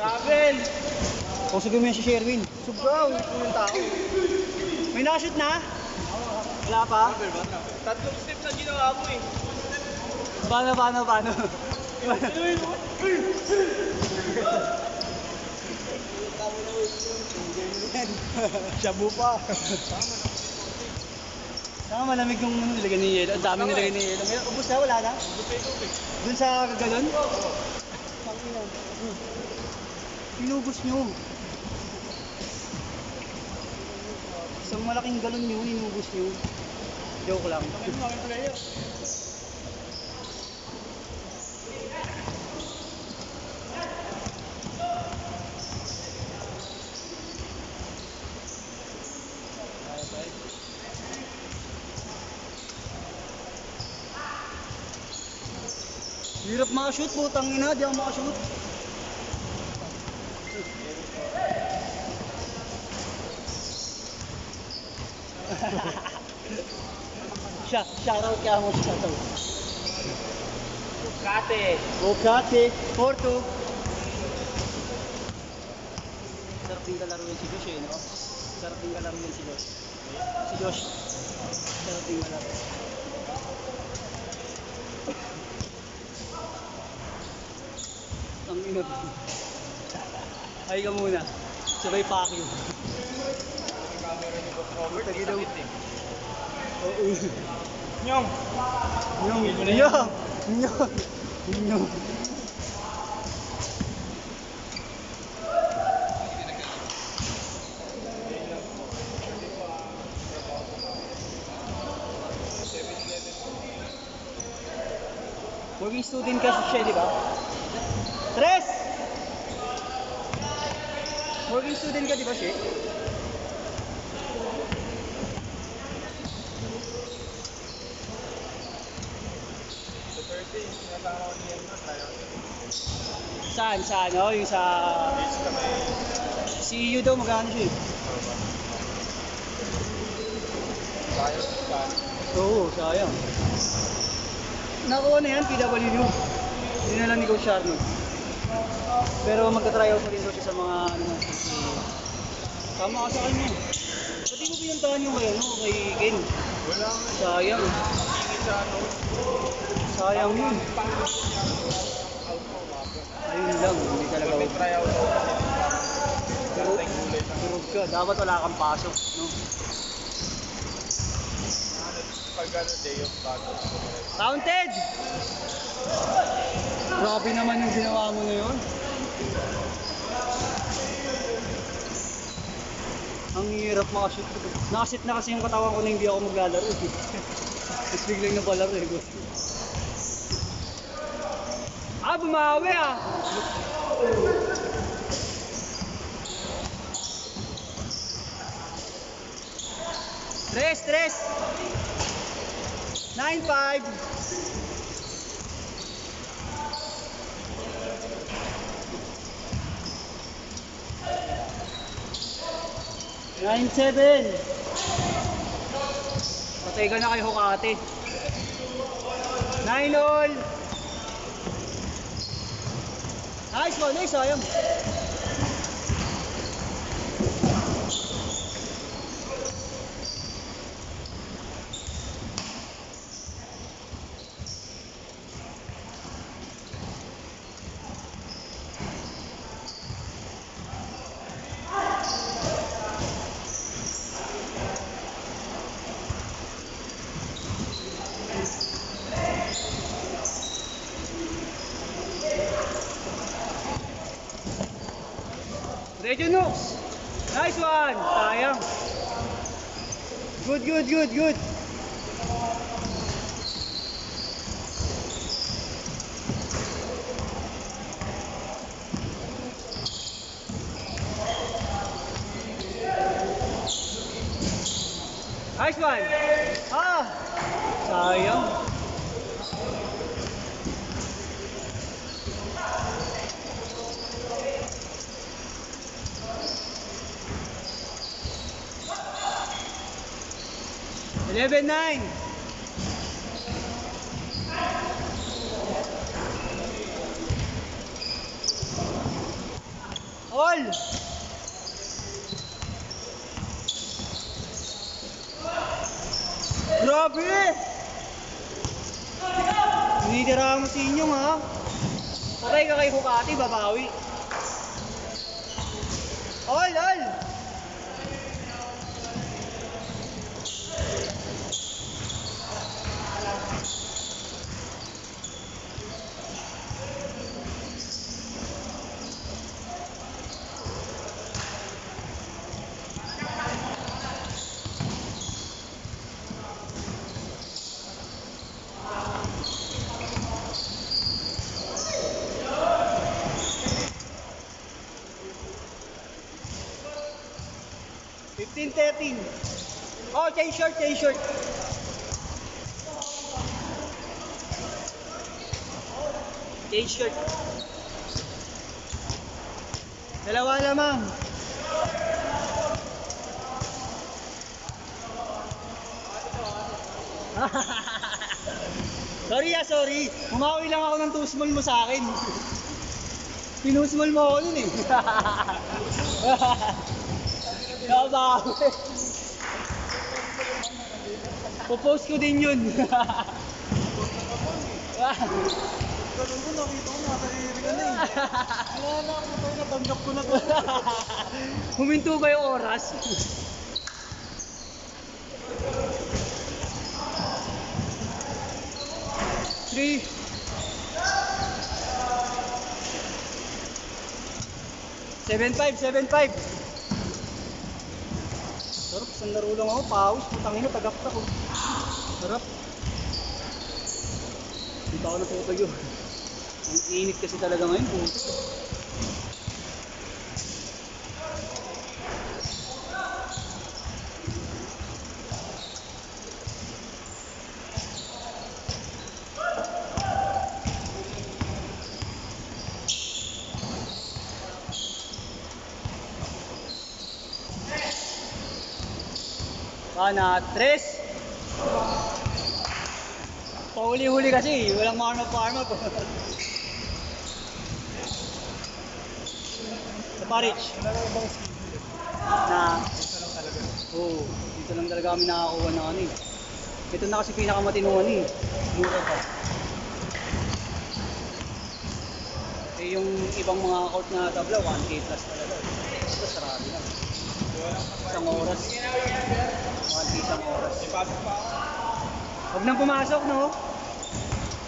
Travel! Kusugin mo yan si Sherwin. Sugaw! Yung tao. May nakashoot na? Wala pa? Tatlong step na ginawa mo eh. Paano? Shabu pa. Saka malamig yung nilagay ni Yelo. Ang daming nilagay ni Yelo. May ubos na, wala na? Dun sa gagalon? Pinubos nyo. Isang malaking galon nyo, inubos nyo. Joke lang. Hirap makashoot, putang ina, di ako makashoot. Shoutout kaya mo, shoutout. Bukate, Porto. Sarap din kalaruin si Josh eh, no? Sarap din kalaruin si Josh. Si Josh. Sarap din kalaruin. Ang ina. Ay ka muna. Sabay Pacquiao. Robert, Tagi daw. Oo. Nyong! Nyong. Working student kasi siya, di ba? Tres! Working student ka, di ba, siya? Saan? Oh, yung sa... Si EU daw, magkano siya? Oo, sayang. Nakuha na yan, PWU. Hindi na lang ni Coach Sharno. Pero magka-tryout na rin daw siya sa mga ano. Tama ka sa kanya. Pati mo pinuntahan yung kay, ano, kay Ken? Wala nga. Sayang. Sayang yun. Ayun lang, hindi talaga. May tryout ako. Durog ka, dapat wala kang pasok, no? Pag ano, day of battle. Counted! Grabe naman yung ginawa mo na yun. Ang hirap makashoot. Nakasit na kasi yung katawan ko na hindi ako maglalaro. Tapos biglang napalaro eh. Bumawi ah! Tres! 9-5! 9-7! Patay ka na kay Hokate. 9-all! Nice one, nice, sayang. Reginux! Nice one! Sayang. Good. Nice one! Sayang. Eleven 9. All! Grabe! Hinitira mo si inyong ha. Patay ka kay Hukati, babawi. All! All! Fifteen, 13. Oh, change short, change short. Change short. Dalawa lamang. Sorry sorry. Umawi lang ako ng 2 small mo sa akin. Pinusmall mo ako nun eh. Nabawi. Popost ko din yun. Ganun ko, nakita ko, nakariri ka na eh. Wala na ako tayo, natanggap ko na to. Huminto ba yung oras? Three. 7-5, 7-5. Sarap, isang laro lang ako, pawis, putang ina, tagakta ko. Sarap. Hindi pa ako natutayo. Ang init kasi talaga ngayon, puto. Pana, 3. Pauli-huli kasi, walang farm up. Sa Parich. Na, oo, dito lang talaga kami nakakuha na ano eh. Ito na kasi pinakamatinuan eh. Mura pa. Eh yung ibang mga court na tabla, 1K plus talaga. Ito sarado lang. Isang oras. 1K isang oras. Ipasok pa ako. Huwag nang pumasok, no?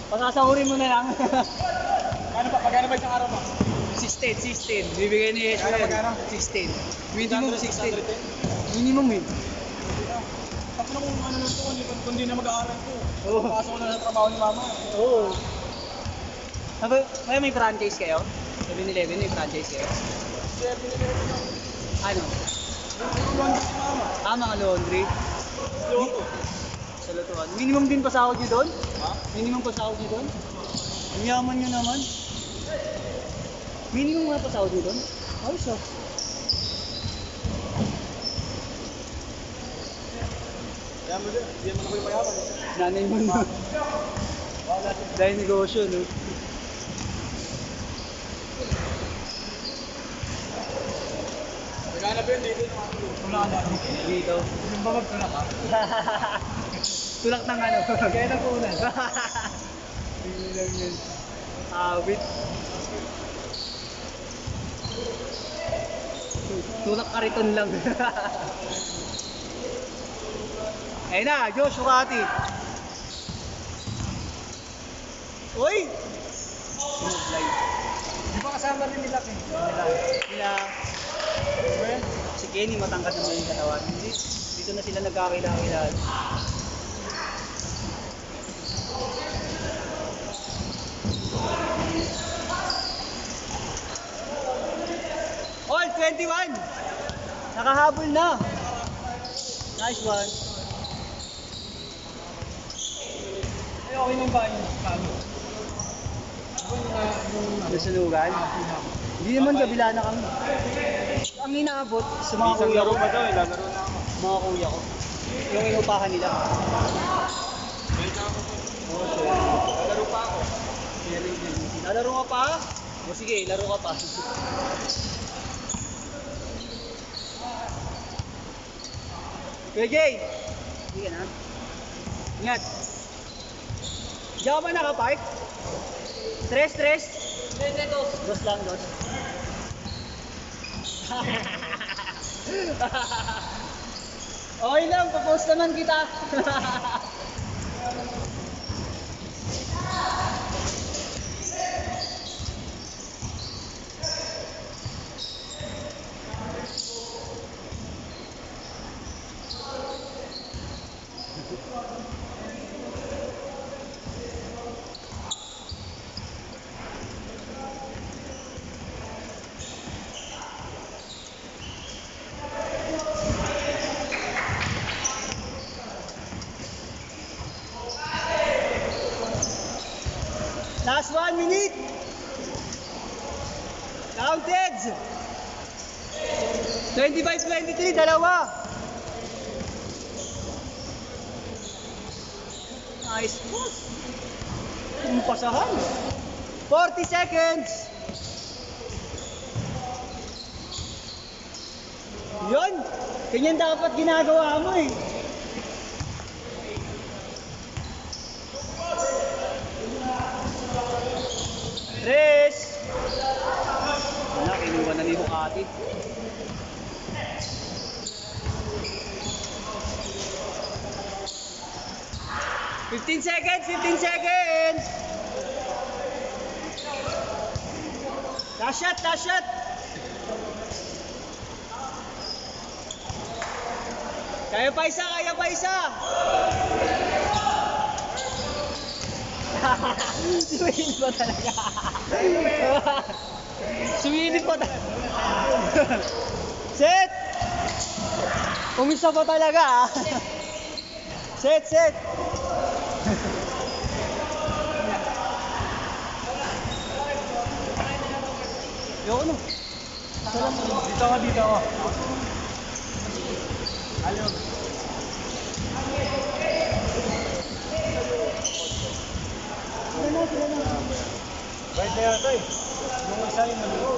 Pasasahurin mo na lang. Magkano ba isang araw mo? 16. Bibigay ni Yesu yan. Magkano? 16. Minimum 16. 110? Minimum eh. Tapos na kung ano nito, kung di na mag-aaral ko. Oo. Pasok ko na sa trabaho ni mama. Oo. May franchise kayo? 7-Eleven may franchise kayo? Ano? Yung si mama. Mga laundry. Loko. Sa lutuan. Minimum din pasahod nyo doon? Ha? Minimum pasahod nyo doon? Ang yaman nyo naman. Minimum nga pasahod nyo doon? Ayos ah. Kaya mo din, hindi naman ako yung mayaman. Nanay mo na. Dahil negosyo, no? Magkano ba yun dito naman ako? Tulak ka ba? Dito. Yung ba magtulak ka? Tulak ng ano? Kaya na po na. Hindi lang yun. Awit. Tulak kariton lang. Ayun na, Josh Hukati. Uy! Sinublay. Di ba kasama rin nila eh? Sila, si Kenny matangkad naman yung katawan. Dito na sila nagkakilala. All 21! Nakahabol na. Nice one. Eh, okay lang ba yung kami? Nasunugan? Hindi naman kabila na kami. Ang inaabot sa mga kuya ko. ba daw? Lalaro na ako. Mga kuya ko. Yung inupahan nila. Oh, sure. Lalaro pa ako. Lalaro ka pa? O sige, laro ka pa. PJ! Sige na. Ingat. Diyan ka ba nakapark? Tres? Hindi, dos. Dos lang, dos. Okay lang, papost naman kita. Last 1 minute. Counted. 25-23, dalawa. Nice pass. Yung pasahan. 40 seconds. Yun. Ganyan dapat ginagawa mo eh. Tres. Wala, kinuha na ni Hukati. Fifteen seconds. Last shot. Kaya pa isa. Suminit pa talaga. Suminit pa talaga. Set! Umisa pa talaga. Set. Yoko no. Dito ako. Ayaw. Sila na. Right na yata eh. Yung isa yung nalito.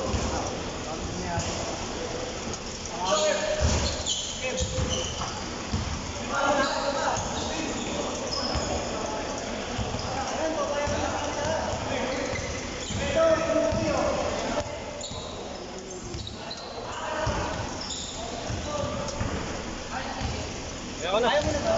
Ayaw mo na to.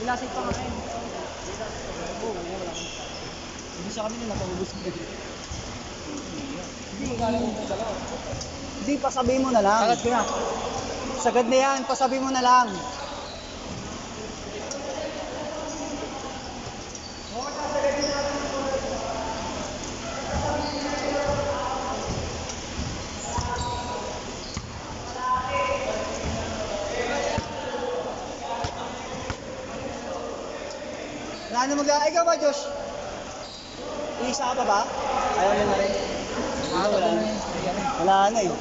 Nilasig pa nga eh. Oo, wala kang start. Hindi siya kami na napaubos ko. Hindi magkala mo ng dalawa. Hindi, pasabi mo na lang. Sagad ko na. Sagad na yan, pasabi mo na lang. Ano ikaw ba, Josh? Isa ka pa ba? Ayaw mo na rin. Wala na. Wala na eh.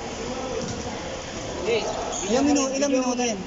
Ilang minuto yan?